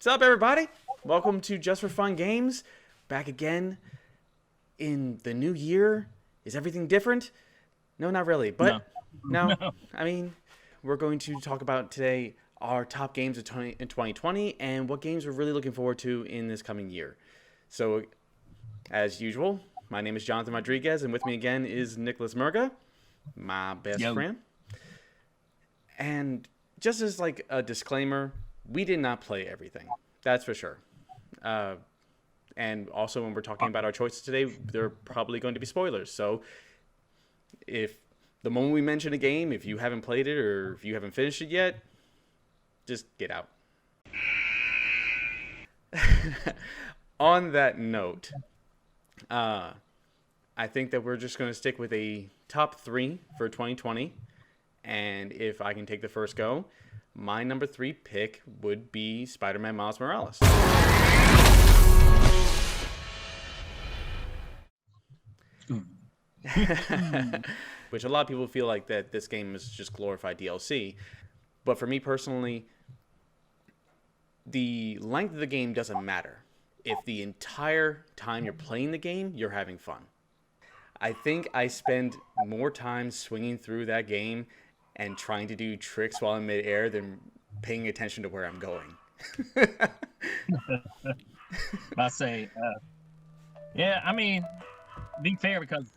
What's up, everybody? Welcome to Just for Fun Games. Back again in the new year. Is everything different? No, not really. But no. I mean, we're going to talk about today our top games in 2020 and what games we're really looking forward to in this coming year. So, as usual, my name is Jonathan Rodriguez, and with me again is Nicholas Murga, my best friend. And just as like a disclaimer, we did not play everything. That's for sure. And also, when we're talking about our choices today, there are probably going to be spoilers. So if the moment we mention a game, if you haven't played it or if you haven't finished it yet, just get out. On that note, I think that we're just going to stick with a top 3 for 2020. And if I can take the first go, my number 3 pick would be Spider-Man Miles Morales. Which a lot of people feel like that this game is just glorified DLC. But for me personally, the length of the game doesn't matter. If the entire time you're playing the game, you're having fun. I think I spend more time swinging through that game and trying to do tricks while in midair than paying attention to where I'm going. I say, yeah, I mean, be fair, because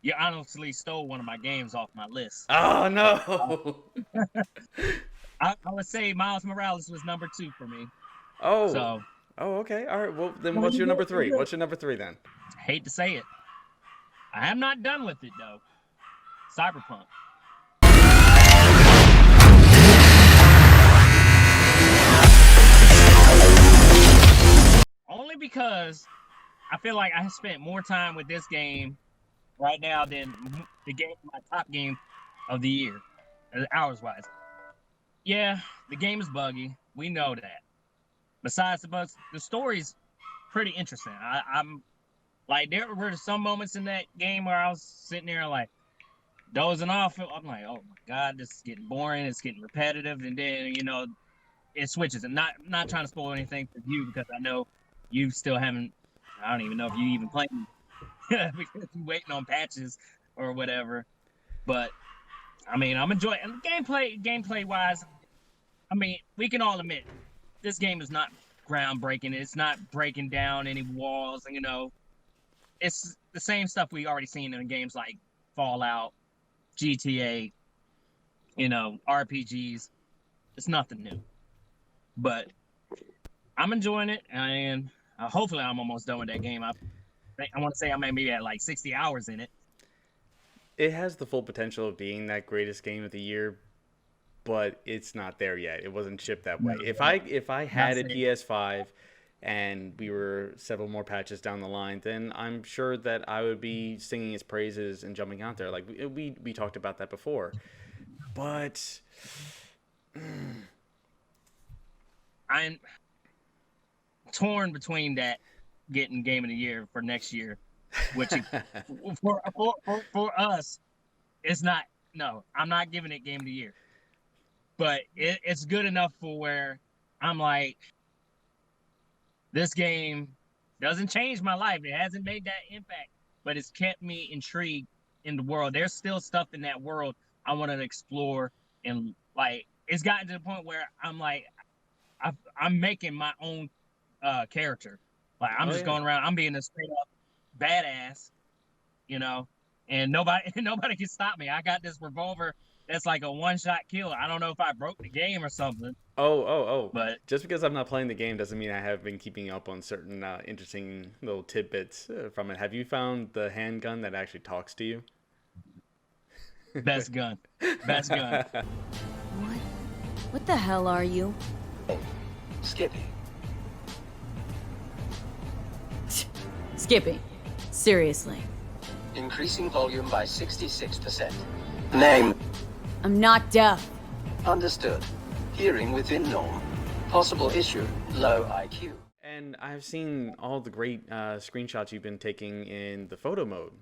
you honestly stole one of my games off my list. Oh, no! I would say Miles Morales was number 2 for me. Oh. So. Oh, okay. All right. Well, then what's your number 3? What's your number 3 then? Hate to say it. I am not done with it, though. Cyberpunk. Only because I feel like I spent more time with this game right now than my top game of the year, hours-wise. Yeah, the game is buggy. We know that. Besides the bugs, the story's pretty interesting. I'm like, there were some moments in that game where I was sitting there like dozing off. I'm like, oh my god, this is getting boring. It's getting repetitive, and then it switches. And not trying to spoil anything for you, because I know you still haven't. I don't even know if you even played because you're waiting on patches or whatever. But I mean, I'm enjoying gameplay wise. I mean, we can all admit this game is not groundbreaking. It's not breaking down any walls. And, it's the same stuff we already seen in games like Fallout, GTA, RPGs. It's nothing new. But I'm enjoying it, and hopefully I'm almost done with that game. I want to say I'm maybe at like 60 hours in it. It has the full potential of being that greatest game of the year, but it's not there yet. It wasn't shipped that way. If I had a PS5 and we were several more patches down the line, then I'm sure that I would be singing its praises and jumping out there. Like we talked about that before. But I'm torn between that getting game of the year for next year, which for us, it's not. No, I'm not giving it game of the year. But it's good enough for where I'm like, this game doesn't change my life. It hasn't made that impact, but it's kept me intrigued in the world. There's still stuff in that world I want to explore, and like it's gotten to the point where I'm like, I'm making my own character. Like I'm just going around. I'm being a straight up badass, and nobody can stop me. I got this revolver. That's like a one-shot kill. I don't know if I broke the game or something. Oh. But just because I'm not playing the game doesn't mean I have been keeping up on certain interesting little tidbits from it. Have you found the handgun that actually talks to you? Best gun. Best gun. What the hell are you? Skippy. Skippy. Seriously. Increasing volume by 66%. Name. I'm not deaf. Understood. Hearing within norm. Possible issue, low IQ. And I've seen all the great screenshots you've been taking in the photo mode.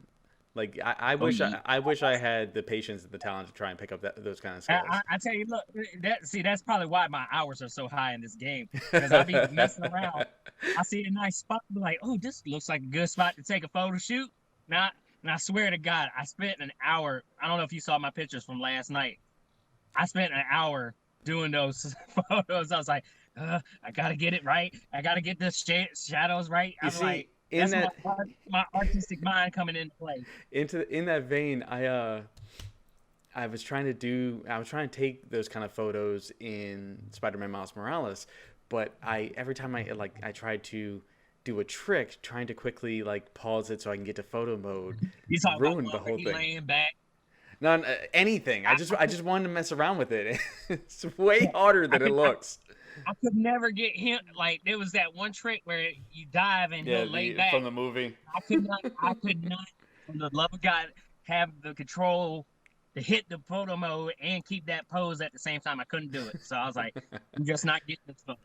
Like I wish I had the patience and the talent to try and pick up those kind of skills. I tell you, look, that's probably why my hours are so high in this game, because I be messing around. I see a nice spot, be like, oh, this looks like a good spot to take a photo shoot. Now, and I swear to God, I spent an hour. I don't know if you saw my pictures from last night. I spent an hour doing those photos. I was like, I gotta get it right. I gotta get the shadows right. I'm like, that's my artistic mind coming into play. In that vein, I was trying to take those kind of photos in Spider-Man Miles Morales, but every time I tried to do a trick, trying to quickly like pause it so I can get to photo mode, ruined the whole thing. Laying back. Not anything. I just wanted to mess around with it. It's way harder than it looks. I could never get him. Like, there was that one trick where you dive and he'll lay back. From the movie. I could not, for the love of God, have the control to hit the photo mode and keep that pose at the same time. I couldn't do it. So I was like, I'm just not getting this photo.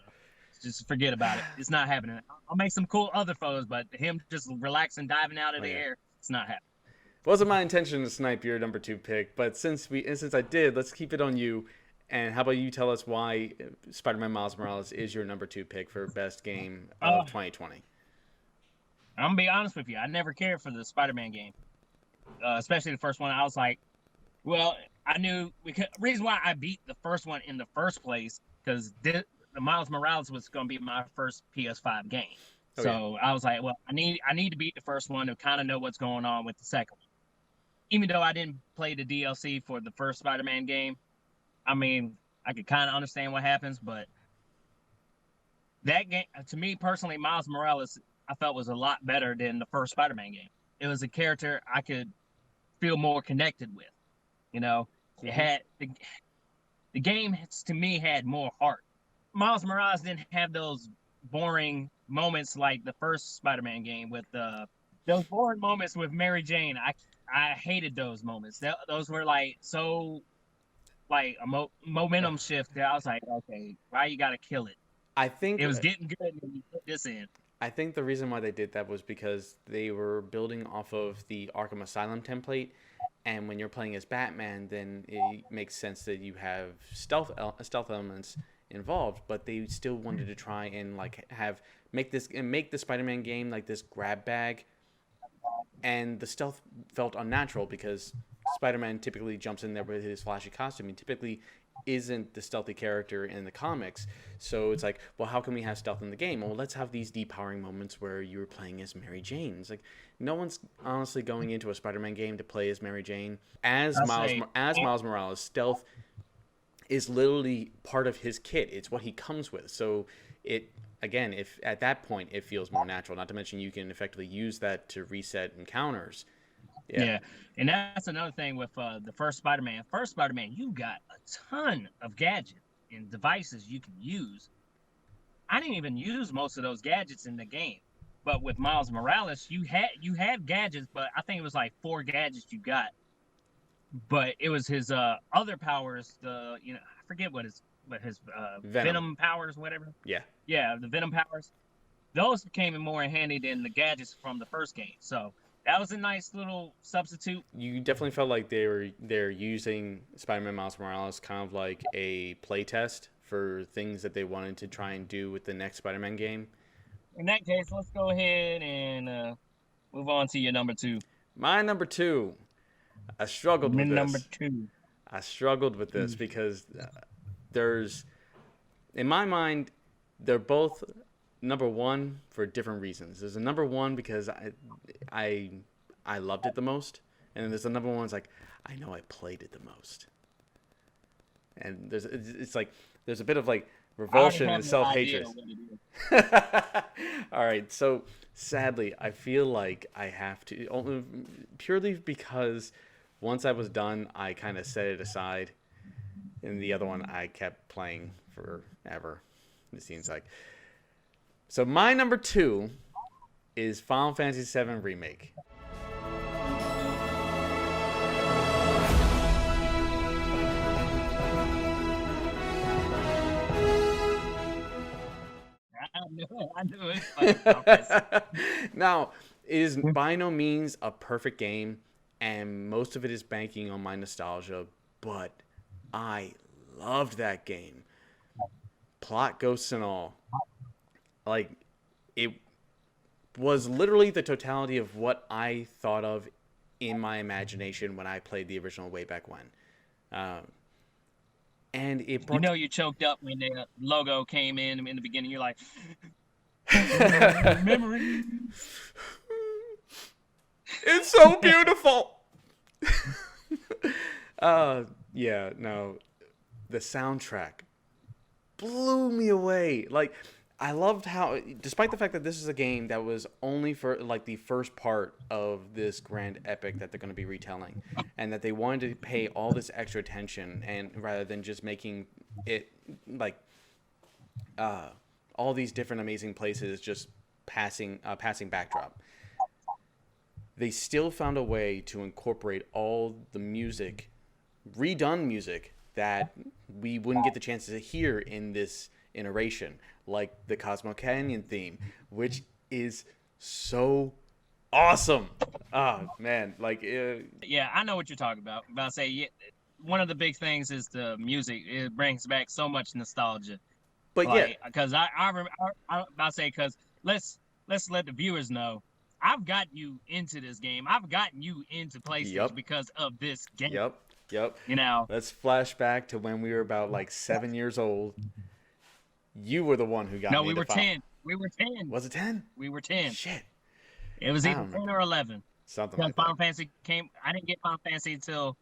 Just forget about it. It's not happening. I'll make some cool other photos, but him just relaxing, diving out of the air, it's not happening. Wasn't my intention to snipe your number 2 pick, but since I did, let's keep it on you. And how about you tell us why Spider-Man Miles Morales is your number 2 pick for best game of 2020? I'm gonna be honest with you. I never cared for the Spider-Man game, especially the first one. I was like, well, I knew reason why I beat the first one in the first place, because the Miles Morales was gonna be my first PS5 game. Okay. So I was like, well, I need to beat the first one to kind of know what's going on with the second one. Even though I didn't play the DLC for the first Spider-Man game, I mean, I could kind of understand what happens, but that game, to me personally, Miles Morales, I felt was a lot better than the first Spider-Man game. It was a character I could feel more connected with. You know, it had the game to me had more heart. Miles Morales didn't have those boring moments like the first Spider-Man game with those boring moments with Mary Jane. I hated those moments. Those were like so like a momentum shift. I was like, okay, why you gotta kill it? I think it was getting good when you put this in. I think the reason why they did that was because they were building off of the Arkham Asylum template, and when you're playing as Batman, then it makes sense that you have stealth elements involved, but they still wanted to try and like make the Spider-Man game like this grab bag, and the stealth felt unnatural because Spider-Man typically jumps in there with his flashy costume. He typically isn't the stealthy character in the comics, so it's like, well, how can we have stealth in the game? Well, let's have these depowering moments where you're playing as Mary Jane. It's like no one's honestly going into a Spider-Man game to play as Mary Jane. As Miles Morales, stealth is literally part of his kit. It's what he comes with. So if at that point it feels more natural. Not to mention you can effectively use that to reset encounters. Yeah, and that's another thing with the first Spider-Man. First Spider-Man, you got a ton of gadgets and devices you can use. I didn't even use most of those gadgets in the game, but with Miles Morales, you had gadgets, but I think it was like 4 gadgets you got. But it was his other powers. I forget what his Venom powers, whatever. Yeah, the Venom powers. Those came in more handy than the gadgets from the first game. So that was a nice little substitute. You definitely felt like they're using Spider-Man Miles Morales kind of like a playtest for things that they wanted to try and do with the next Spider-Man game. In that case, let's go ahead and move on to your number 2. My number 2. I struggled with this. Number 2. I struggled with this because in my mind, they're both number 1 for different reasons. There's a number 1 because I loved it the most, and then there's a number 1 that's like I know I played it the most. And it's like there's a bit of like revulsion and self-hatred. All right, so sadly, I feel like I have to only purely because once I was done, I kind of set it aside, and the other one I kept playing forever. It seems like. So my number 2 is Final Fantasy VII Remake. I knew it. Now, it is by no means a perfect game. and most of it is banking on my nostalgia, but I loved that game. Plot ghosts and all. Like, it was literally the totality of what I thought of in my imagination when I played the original way back when. And it brought... You choked up when the logo came in the beginning. You're like, memory. It's so beautiful. Yeah, no. The soundtrack blew me away. Like, I loved how, despite the fact that this is a game that was only for like the first part of this grand epic that they're going to be retelling, and that they wanted to pay all this extra attention, and rather than just making it like all these different amazing places just passing backdrop, they still found a way to incorporate all the music, redone music, that we wouldn't get the chance to hear in this iteration, like the Cosmo Canyon theme, which is so awesome. Oh man, like yeah, I know what you're talking about. But I say, yeah, one of the big things is the music. It brings back so much nostalgia. But like, yeah, because I remember, because let's let the viewers know, I've gotten you into this game. I've gotten you into PlayStation because of this game. Yep. You know, let's flash back to when we were about like 7 years old. You were the one who got me. No, we were 10. We were 10. Was it 10? We were 10. Shit. It was either 10 or 11. Something because like Final that. Fantasy came. I didn't get Final Fantasy until,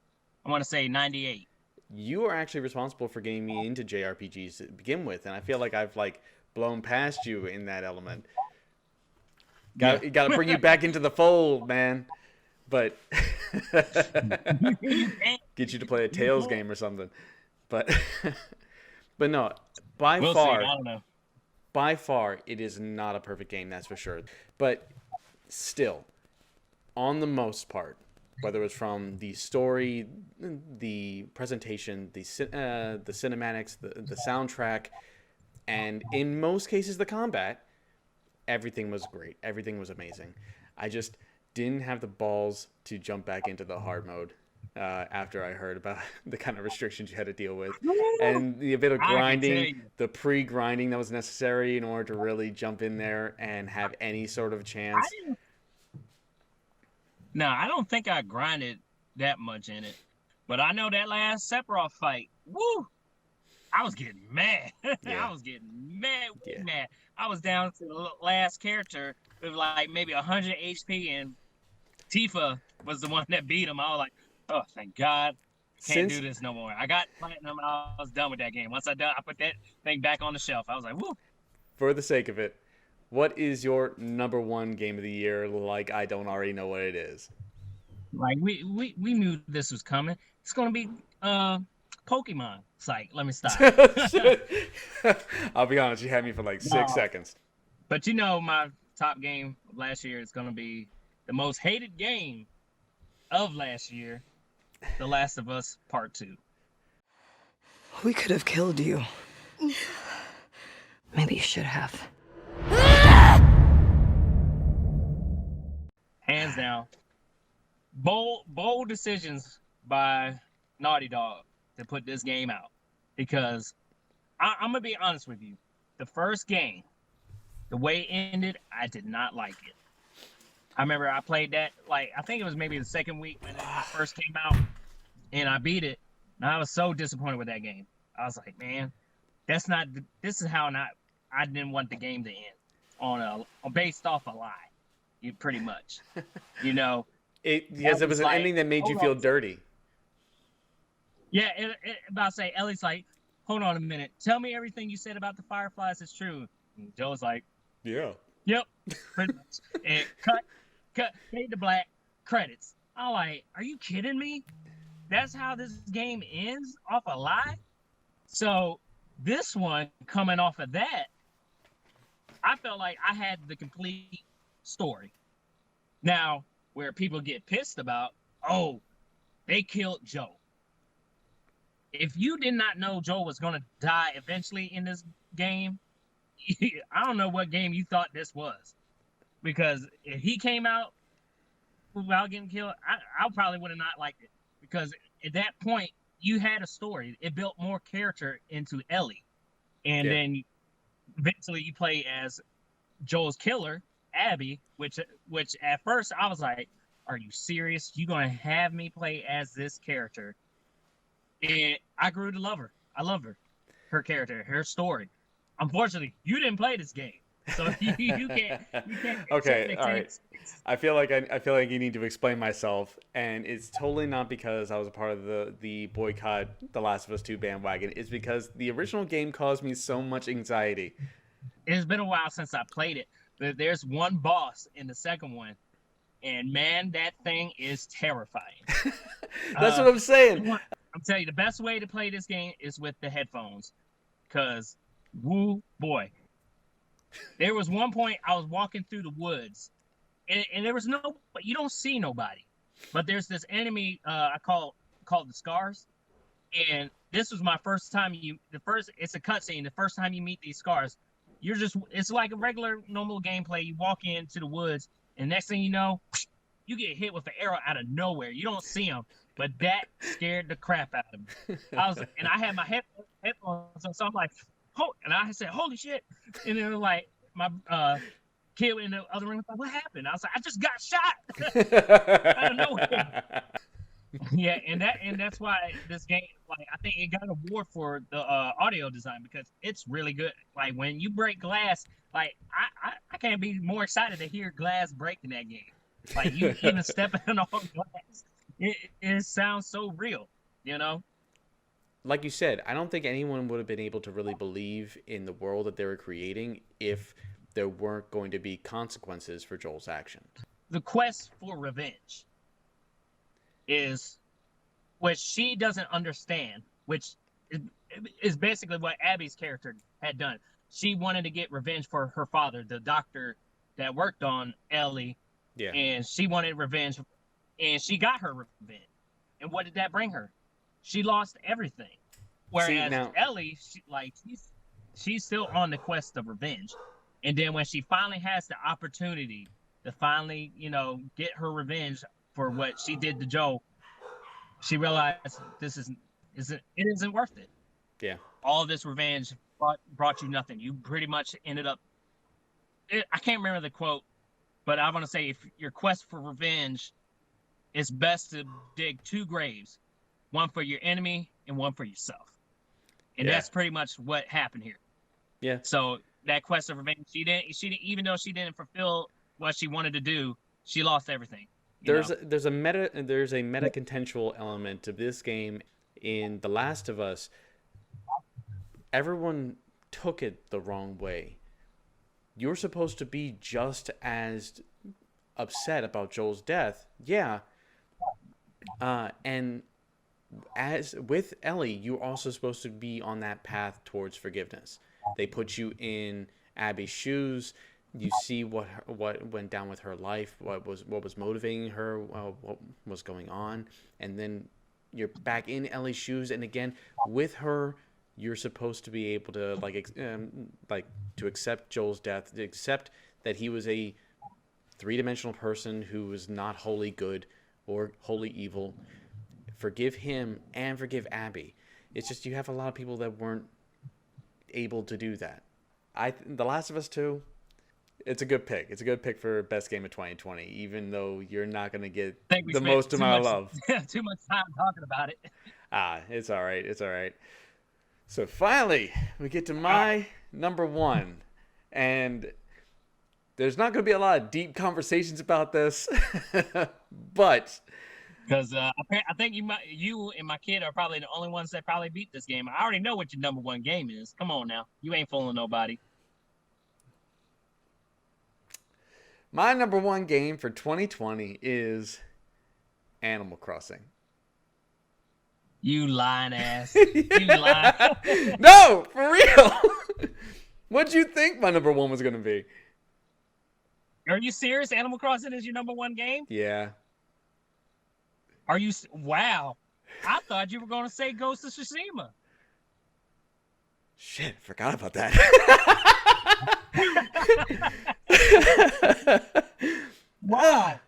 I want to say, 98. You are actually responsible for getting me into JRPGs to begin with, and I feel like I've like blown past you in that element. Got to bring you back into the fold, man. But get you to play a Tales game or something. But no, we'll see. I don't know. By far, it is not a perfect game, that's for sure. But still, on the most part, whether it's from the story, the presentation, the cinematics, the soundtrack, and in most cases the combat, everything was great. Everything was amazing. I just didn't have the balls to jump back into the hard mode after I heard about the kind of restrictions you had to deal with, and the bit of grinding, the pre-grinding that was necessary in order to really jump in there and have any sort of chance. No, I don't think I grinded that much in it, but I know that last Sephiroth fight, woo! I was getting mad. Yeah. I was getting mad. I was down to the last character with like maybe 100 HP, and Tifa was the one that beat him. I was like, oh, thank God. Can't do this no more. I got platinum. I was done with that game. Once I put that thing back on the shelf. I was like, woo. For the sake of it, what is your number one game of the year? Like, I don't already know what it is. Like, we knew this was coming. It's going to be Pokemon. It's like, let me stop. I'll be honest, you had me for like 6 seconds. But my top game of last year is going to be the most hated game of last year, The Last of Us Part 2. We could have killed you. Maybe you should have. Hands down. Bold decisions by Naughty Dog to put this game out. Because I'm going to be honest with you. The first game, the way it ended, I did not like it. I remember I played that, like, I think it was maybe the second week when it first came out, and I beat it. And I was so disappointed with that game. I was like, man, this is how I didn't want the game to end based off a lie. Pretty much, Because it was an ending that made you feel dirty. Yeah, about to say, Ellie's like, hold on a minute. Tell me everything you said about the Fireflies is true. And Joe's like, yeah. Yep, pretty much. And cut, fade to black, credits. I'm like, are you kidding me? That's how this game ends, off a lie? So this one, coming off of that, I felt like I had the complete story. Now, where people get pissed about, oh, they killed Joe. If you did not know Joe was going to die eventually in this game, I don't know what game you thought this was. Because if he came out without getting killed, I probably would have not liked it because at that point you had a story. It built more character into Ellie, and then eventually you play as Joel's killer, Abby, which at first I was like, "Are you serious? You gonna have me play as this character?" And I grew to love her. I love her character, her story. Unfortunately, you didn't play this game, so you can't. Okay, all right. I feel like you need to explain myself, and it's totally not because I was a part of the boycott The Last of Us 2 bandwagon. It's because the original game caused me so much anxiety. It's been a while since I played it, but there's one boss in the second one, and man, that thing is terrifying. That's what I'm saying. I'm telling you, the best way to play this game is with the headphones, because woo boy. There was one point I was walking through the woods, and there was you don't see nobody, but there's this enemy I called the Scars, and this was my first time. It's a cutscene. The first time you meet these Scars, it's like a regular normal gameplay. You walk into the woods, and next thing you know, you get hit with an arrow out of nowhere. You don't see them, but that scared the crap out of me. And I had my headphones on, so I'm like, and I said, "Holy shit!" And then like my kid in the other room was like, "What happened?" I was like, "I just got shot out of nowhere." Yeah, and that's why this game, like, I think it got an award for the audio design because it's really good. Like when you break glass, like I can't be more excited to hear glass break in that game. Like you even stepping on glass, it sounds so real, you know. Like you said, I don't think anyone would have been able to really believe in the world that they were creating if there weren't going to be consequences for Joel's actions. The quest for revenge is, which she doesn't understand, which is basically what Abby's character had done. She wanted to get revenge for her father, the doctor that worked on Ellie. Yeah. And she wanted revenge, and she got her revenge. And what did that bring her? She lost everything. Whereas Ellie, she's still on the quest of revenge. And then when she finally has the opportunity to finally, get her revenge for what she did to Joe, she realized it isn't worth it. Yeah. All this revenge brought you nothing. You pretty much ended up. I can't remember the quote, but I want to say if your quest for revenge, it's best to dig 2 graves, one for your enemy and one for yourself. And that's pretty much what happened here. Yeah. So that quest of revenge, she didn't, even though she didn't fulfill what she wanted to do, she lost everything. There's a meta contextual element to this game. In The Last of Us, everyone took it the wrong way. You're supposed to be just as upset about Joel's death, and as with Ellie, you're also supposed to be on that path towards forgiveness. They put you in Abby's shoes. You see what went down with her life, what was motivating her, what was going on, and then you're back in Ellie's shoes, and again with her, you're supposed to be able to to accept Joel's death, to accept that he was a 3-dimensional person who was not wholly good or wholly evil. Forgive him and forgive Abby. It's just you have a lot of people that weren't able to do that. The Last of Us 2, it's a good pick. It's a good pick for best game of 2020, even though you're not going to get the most amount of love. Too much time talking about it. It's all right. It's all right. So finally, we get to my number 1, and there's not going to be a lot of deep conversations about this, but because I think you and my kid are probably the only ones that probably beat this game. I already know what your number 1 game is. Come on now, you ain't fooling nobody. My number 1 game for 2020 is Animal Crossing. You lying ass. You lying. No, for real. What'd you think my number 1 was going to be? Are you serious? Animal Crossing is your number 1 game? Yeah. Are you? Wow. I thought you were going to say Ghost of Tsushima. Shit, forgot about that. Wow.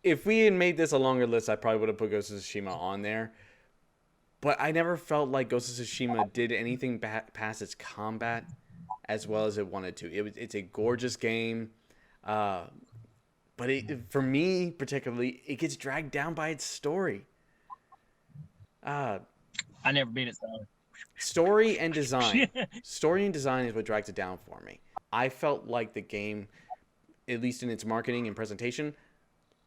if we had made this a longer list, I probably would have put Ghost of Tsushima on there. But I never felt like Ghost of Tsushima did anything past its combat as well as it wanted to. It's a gorgeous game, but for me particularly, it gets dragged down by its story. I never beat it, so. Story and design. Story and design is what drags it down for me. I felt like the game, at least in its marketing and presentation,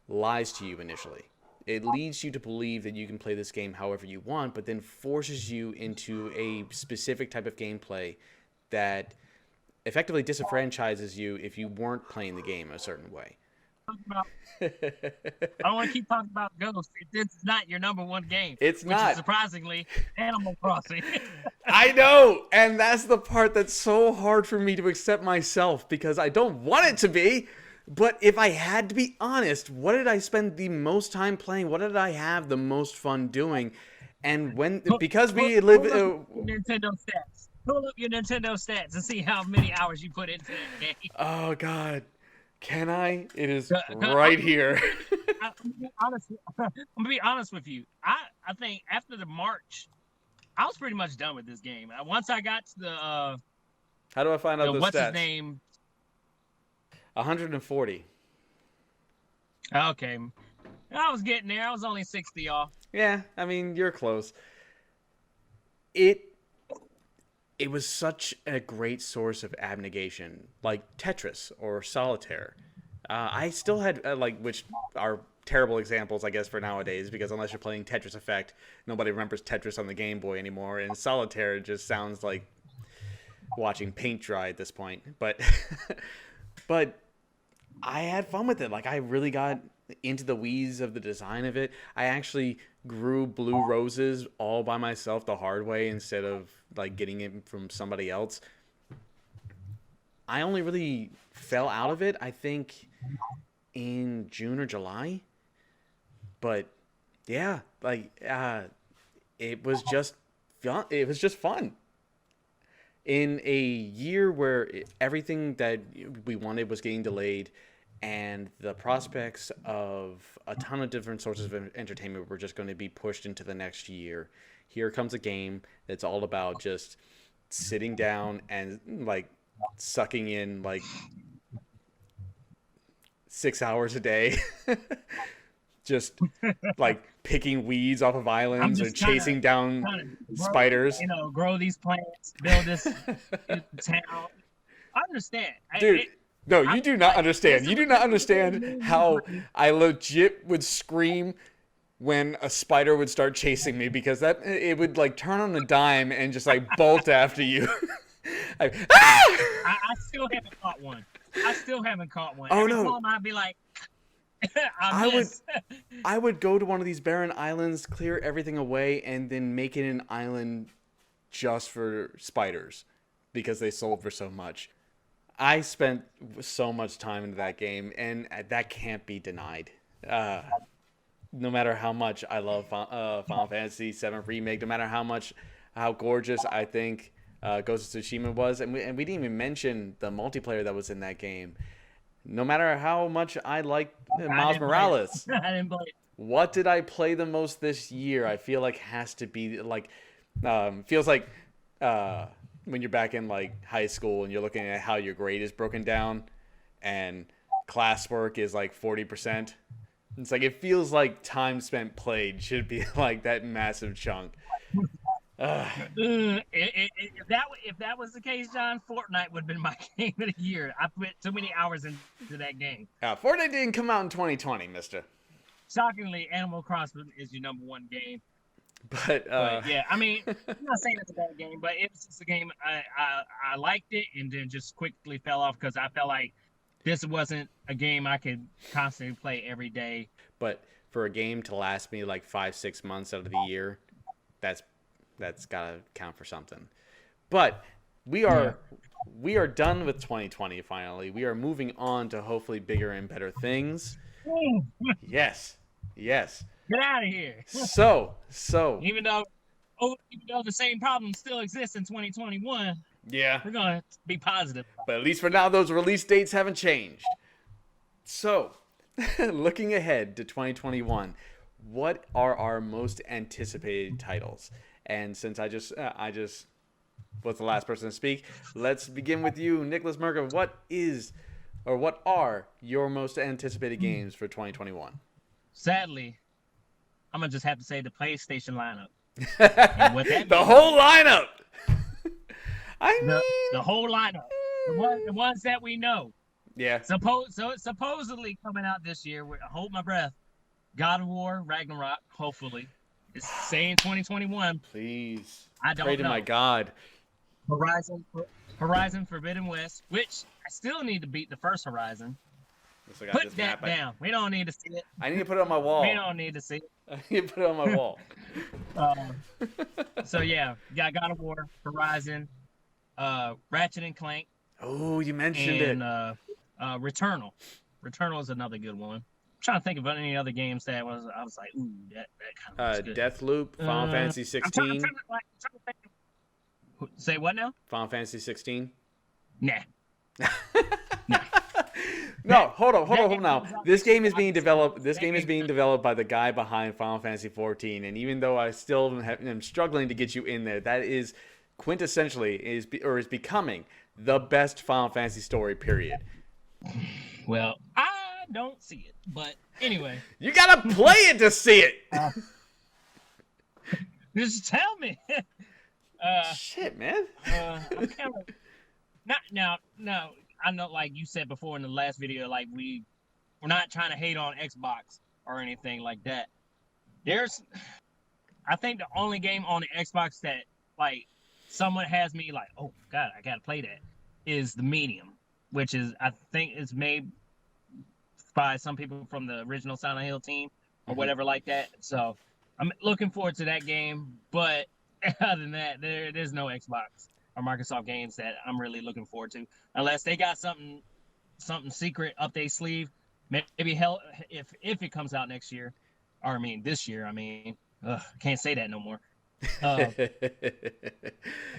lies to you initially. It leads you to believe that you can play this game however you want, but then forces you into a specific type of gameplay that effectively disenfranchises you if you weren't playing the game a certain way. I don't want to keep talking about Ghost. It's not your number one game. It's which not. Is surprisingly, Animal Crossing. I know, and that's the part that's so hard for me to accept myself because I don't want it to be. But if I had to be honest, what did I spend the most time playing? What did I have the most fun doing? And because we live Nintendo stats. Pull up your Nintendo stats and see how many hours you put into that game. Oh God, can I? It is right here. I'm gonna be honest with you. I think after the March, I was pretty much done with this game. Once I got to the how do I find out those what's stats? His name? 140. Okay. I was getting there. I was only 60 off. Yeah, I mean, you're close. It was such a great source of abnegation, like Tetris or Solitaire. I still had, which are terrible examples, I guess, for nowadays, because unless you're playing Tetris Effect, nobody remembers Tetris on the Game Boy anymore, and Solitaire just sounds like watching paint dry at this point. But I had fun with it. Like, I really got into the weeds of the design of it. I actually grew blue roses all by myself the hard way instead of, like, getting it from somebody else. I only really fell out of it, I think, in June or July. But, yeah, like, it was just fun. It was just fun. In a year where everything that we wanted was getting delayed and the prospects of a ton of different sources of entertainment were just going to be pushed into the next year, here comes a game that's all about just sitting down and, like, sucking in, like, 6 hours a day. Just, like, picking weeds off of islands or chasing down spiders. Grow these plants, build this town. I understand. Dude, no, you do not understand. You do not understand how I legit would scream when a spider would start chasing me because it would, like, turn on a dime and just, like, bolt after you. I still haven't caught one. Oh, Every no. time I'd be like, I would go to one of these barren islands, clear everything away, and then make it an island just for spiders because they sold for so much. I spent so much time into that game, and that can't be denied. No matter how much I love Final Fantasy VII Remake, no matter how gorgeous I think Ghost of Tsushima was, and we didn't even mention the multiplayer that was in that game. No matter how much I like Miles Morales, I didn't play it. What did I play the most this year? I feel like has to be like, feels like when you're back in, like, high school and you're looking at how your grade is broken down, and classwork is like 40%. It's like it feels like time spent played should be like that massive chunk. If that was the case, John, Fortnite would have been my game of the year. I put too many hours into that game. Fortnite didn't come out in 2020, mister. Shockingly, Animal Crossing is your number one game. But yeah, I mean, I'm not saying it's a bad game, but it was just a game I liked it and then just quickly fell off because I felt like this wasn't a game I could constantly play every day. But for a game to last me like 5-6 months out of the year, that's gotta count for something. But we are done with 2020 finally. We are moving on to hopefully bigger and better things. Yes. Get out of here. So even though the same problem still exists in 2021, yeah, we're gonna be positive. But at least for now, those release dates haven't changed. So looking ahead to 2021, what are our most anticipated titles? And since I just was the last person to speak, let's begin with you, Nicholas Merker. What are your most anticipated games for 2021? Sadly, I'm gonna just have to say the PlayStation lineup. The whole lineup. I mean, the whole lineup, the ones that we know. Yeah. So it's supposedly coming out this year. Hold my breath. God of War, Ragnarok. Hopefully, it's saying 2021. Please. I don't Pray know. to my God. Horizon Forbidden West, which I still need to beat the first Horizon. Put that down. We don't need to see it. I need to put it on my wall. We don't need to see it. I need to put it on my wall. So yeah, got God of War, Horizon, Ratchet and Clank. Oh, you mentioned and, it. Returnal. Returnal is another good one. I'm trying to think of any other games that I was like, ooh, that kind of good. Deathloop, Final Fantasy 16. Say what now? Final Fantasy 16. Nah. No, hold on now. This game is being developed. This game is being developed by the guy behind Final Fantasy 14, and even though I still am struggling to get you in there, that is quintessentially is becoming the best Final Fantasy story. Period. Well, I don't see it, but anyway, you gotta play it to see it. Just tell me. Shit, man. I'm kind of not now. No, I know, like you said before in the last video, like we're not trying to hate on Xbox or anything like that. I think the only game on the Xbox that like someone has me like, oh God, I gotta play that, is the Medium, which is I think is made by some people from the original Silent Hill team or whatever like that. So I'm looking forward to that game, but other than that, there's no Xbox or Microsoft games that I'm really looking forward to, unless they got something secret up their sleeve. Maybe hell, if it comes out next year, or I mean this year. I mean, I can't say that no more.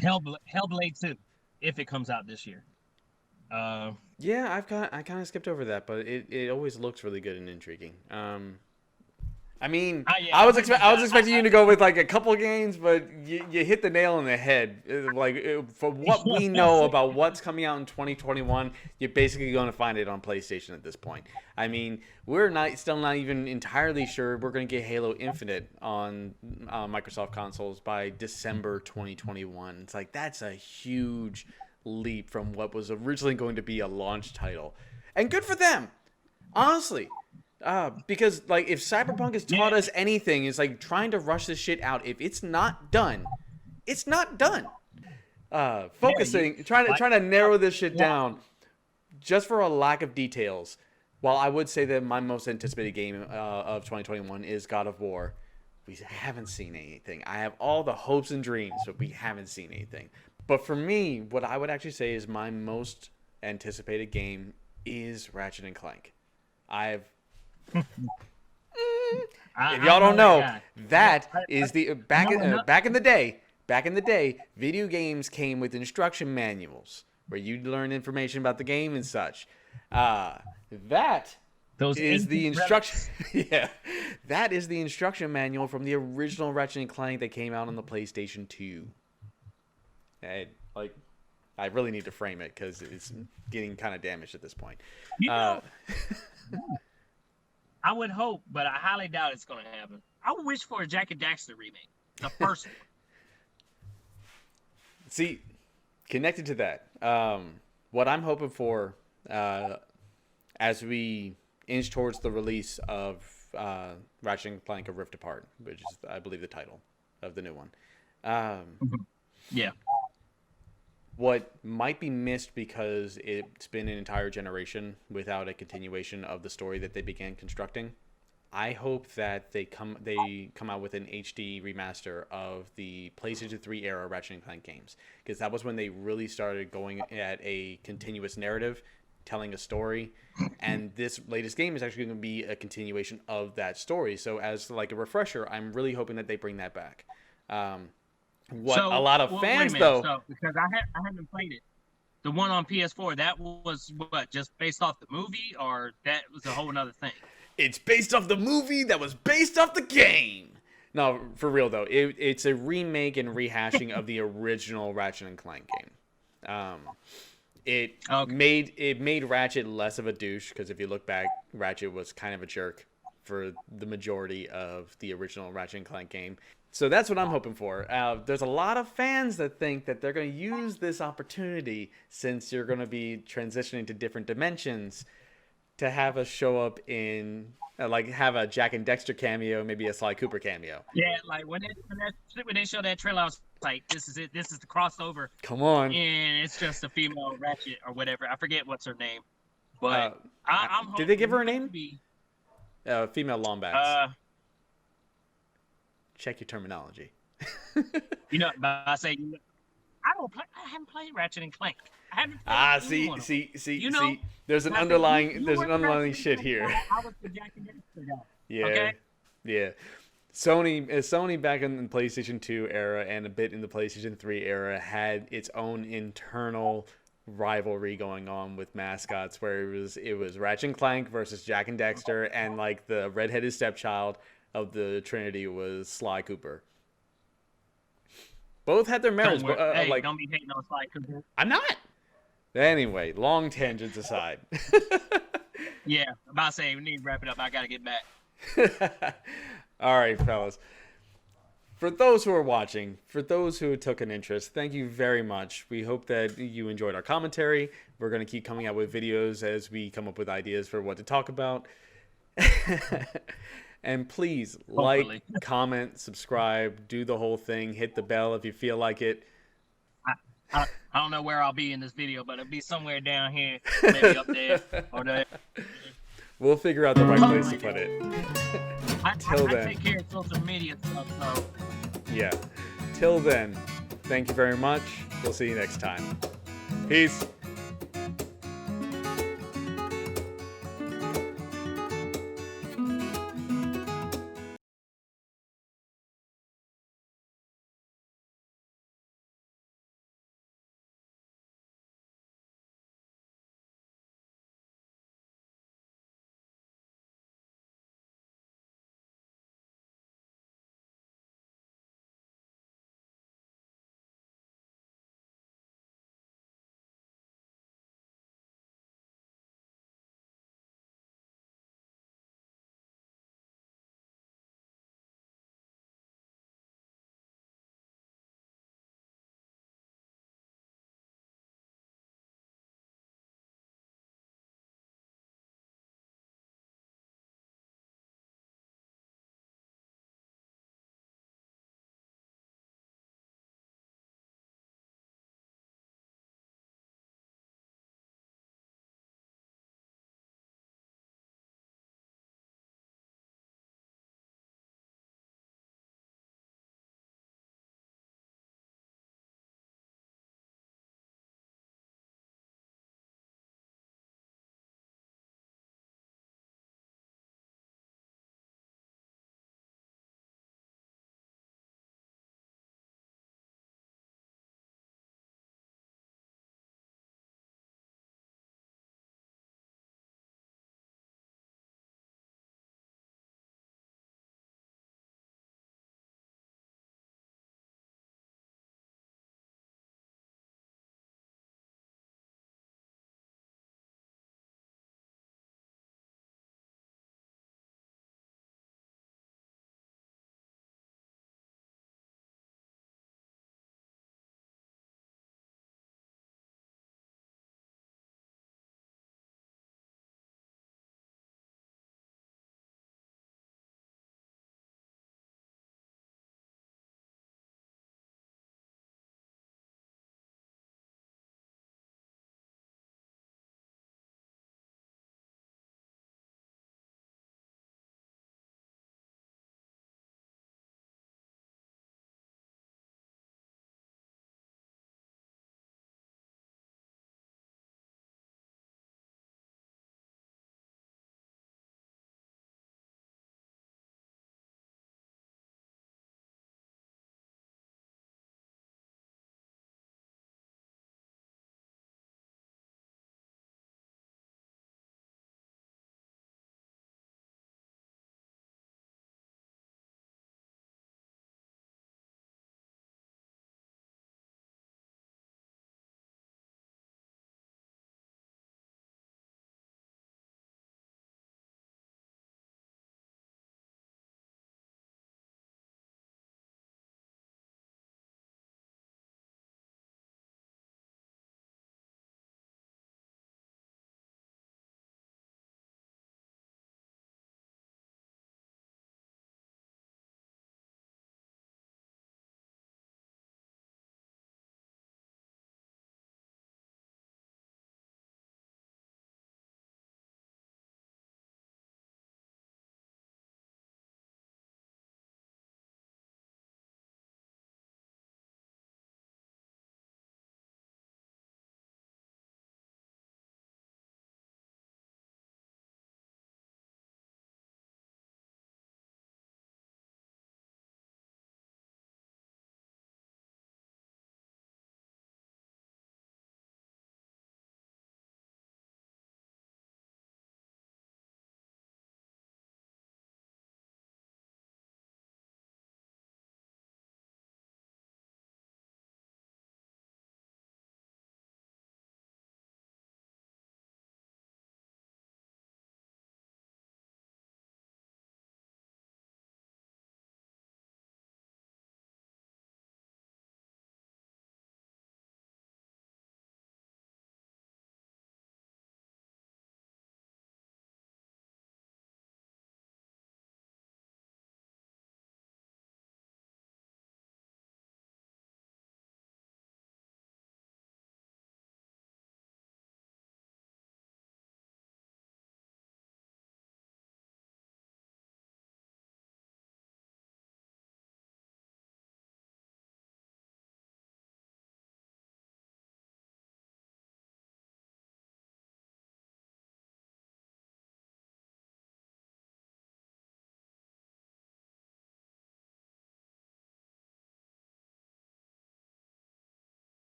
Hellblade 2, if it comes out this year. Yeah, I kind of skipped over that, but it always looks really good and intriguing. I mean, yeah, I was expecting you to go with like a couple of games, but you hit the nail on the head. For what we know about what's coming out in 2021, you're basically going to find it on PlayStation at this point. I mean, we're still not even entirely sure we're going to get Halo Infinite on Microsoft consoles by December 2021. It's like that's a huge leap from what was originally going to be a launch title, and good for them, honestly. Because like if Cyberpunk has taught us anything, it's like trying to rush this shit out. If it's not done, it's not done. Trying to narrow this shit down, just for a lack of details. While I would say that my most anticipated game of 2021 is God of War, we haven't seen anything. I have all the hopes and dreams, but we haven't seen anything. But for me, what I would actually say is my most anticipated game is Ratchet and Clank. If y'all don't know, that is the back in the day, video games came with instruction manuals where you learn information about the game and such. That is the instruction. Yeah, that is the instruction manual from the original Ratchet and Clank that came out on the PlayStation 2. And like, I really need to frame it because it's getting kind of damaged at this point. I would hope, but I highly doubt it's going to happen. I would wish for a Jack and Daxter remake, the first one. See, connected to that, what I'm hoping for as we inch towards the release of Ratchet and Clank: A Rift Apart, which is, I believe, the title of the new one. Yeah. What might be missed because it's been an entire generation without a continuation of the story that they began constructing. I hope that they come out with an HD remaster of the PlayStation 3 era Ratchet and Clank games, because that was when they really started going at a continuous narrative, telling a story, and this latest game is actually going to be a continuation of that story. So as like a refresher, I'm really hoping that they bring that back. A lot of fans though, because I haven't played it. the one on PS4, that was what, just based off the movie, or that was a whole another thing? It's based off the movie that was based off the game. No, for real though, it's a remake and rehashing of the original Ratchet and Clank game. It made Ratchet less of a douche, because if you look back, Ratchet was kind of a jerk for the majority of the original Ratchet and Clank game. So that's what I'm hoping for. There's a lot of fans that think that they're going to use this opportunity, since you're going to be transitioning to different dimensions, to have us show up in, like, have a Jack and Dexter cameo, maybe a Sly Cooper cameo. Yeah, like when they showed that trailer, I was like, this is it. This is the crossover. Come on. And it's just a female Ratchet or whatever. I forget what's her name. But I'm hoping. Did they give her a name? Female Lombax. Check your terminology. You know, but I say, I haven't played Ratchet and Clank. I haven't played see. You know, there's an underlying shit here. I was the Jack and Dexter guy. Yeah. Okay? Yeah. Sony back in the PlayStation 2 era and a bit in the PlayStation 3 era had its own internal rivalry going on with mascots, where it was Ratchet and Clank versus Jack and Dexter, and like the redheaded stepchild of the Trinity was Sly Cooper. Both had their merits, but hey, don't be hating on Sly Cooper. I'm not. Anyway, long tangents aside. Yeah, I'm about to say we need to wrap it up. I gotta get back. All right, fellas. For those who are watching, for those who took an interest, thank you very much. We hope that you enjoyed our commentary. We're going to keep coming out with videos as we come up with ideas for what to talk about. And please like, comment, subscribe, do the whole thing, hit the bell if you feel like it. I don't know where I'll be in this video, but it'll be somewhere down here, maybe up there or there. We'll figure out the right place to put it. Till then. I take care of social media stuff, so. Yeah. Till then, thank you very much. We'll see you next time. Peace.